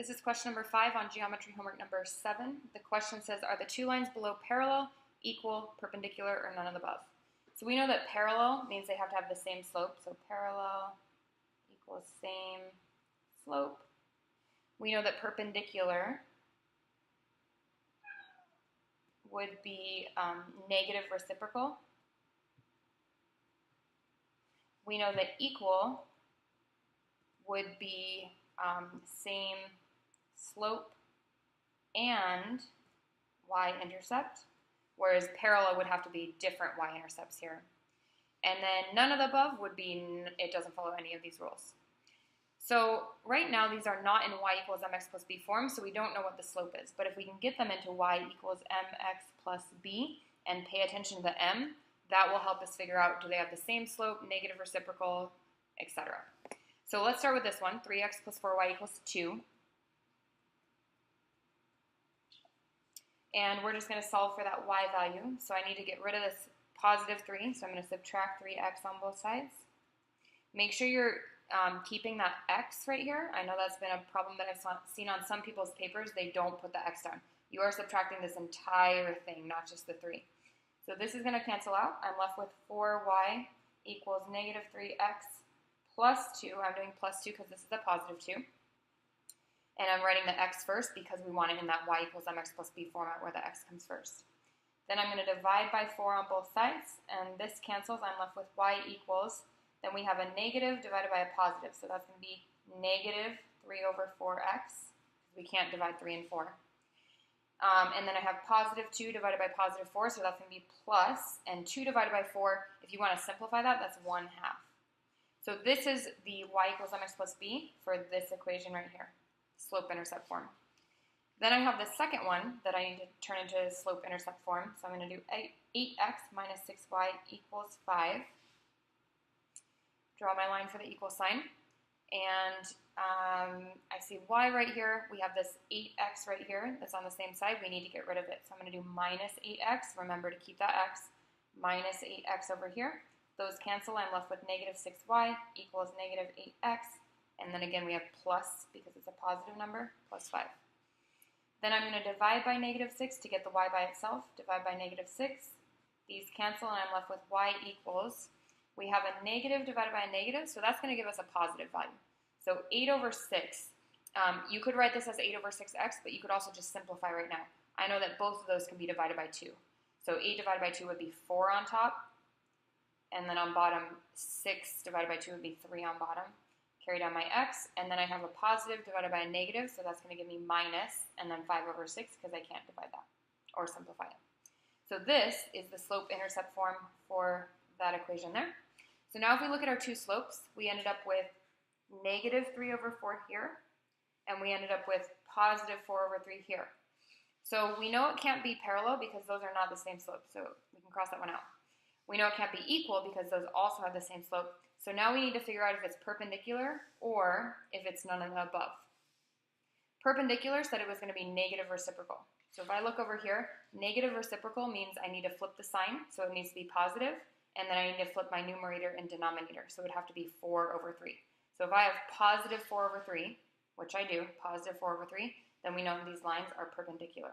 This is question number 5 on geometry homework number 7. The question says, are the two lines below parallel, equal, perpendicular, or none of the above? So we know that parallel means they have to have the same slope. So parallel equals same slope. We know that perpendicular would be negative reciprocal. We know that equal would be same slope and y-intercept, whereas parallel would have to be different y-intercepts here. And then none of the above would be, it doesn't follow any of these rules. So right now these are not in y equals mx plus b form, so we don't know what the slope is. But if we can get them into y equals mx plus b and pay attention to the m, that will help us figure out, do they have the same slope, negative reciprocal, etc. So let's start with this one, 3x plus 4y equals 2. And we're just going to solve for that y value. So I need to get rid of this positive 3, so I'm going to subtract 3x on both sides. Make sure you're keeping that x right here. I know that's been a problem that I've seen on some people's papers. They don't put the x down. You are subtracting this entire thing, not just the 3. So this is going to cancel out. I'm left with 4y equals negative 3x plus 2. I'm doing plus 2 because this is a positive 2. And I'm writing the x first because we want it in that y equals mx plus b format where the x comes first. Then I'm going to divide by 4 on both sides, and this cancels. I'm left with y equals, then we have a negative divided by a positive, so that's going to be negative 3 over 4x. We can't divide 3 and 4. And then I have positive 2 divided by positive 4, so that's going to be plus, and 2 divided by 4, if you want to simplify that, that's 1/2. So this is the y equals mx plus b for this equation right here, slope-intercept form. Then I have the second one that I need to turn into slope-intercept form, so I'm going to do 8x minus 6y equals 5. Draw my line for the equal sign, and I see y right here. We have this 8x right here that's on the same side. We need to get rid of it, so I'm going to do minus 8x. Remember to keep that x. Minus 8x over here. Those cancel. I'm left with negative 6y equals negative 8x, and then again we have plus, because it's a positive number, plus 5. Then I'm going to divide by negative 6 to get the y by itself. Divide by negative 6. These cancel, and I'm left with y equals, we have a negative divided by a negative, so that's going to give us a positive value. So 8 over 6, you could write this as 8 over 6x, but you could also just simplify right now. I know that both of those can be divided by 2. So 8 divided by 2 would be 4 on top, and then on bottom, 6 divided by 2 would be 3 on bottom. Carry down my x, and then I have a positive divided by a negative, so that's going to give me minus, and then 5 over 6, because I can't divide that, or simplify it. So this is the slope-intercept form for that equation there. So now if we look at our two slopes, we ended up with negative 3 over 4 here, and we ended up with positive 4 over 3 here. So we know it can't be parallel because those are not the same slope, so we can cross that one out. We know it can't be equal because those also have the same slope. So now we need to figure out if it's perpendicular or if it's none of the above. Perpendicular said it was going to be negative reciprocal. So if I look over here, negative reciprocal means I need to flip the sign, so it needs to be positive, and then I need to flip my numerator and denominator, so it would have to be 4 over 3. So if I have positive 4 over 3, which I do, positive 4 over 3, then we know these lines are perpendicular.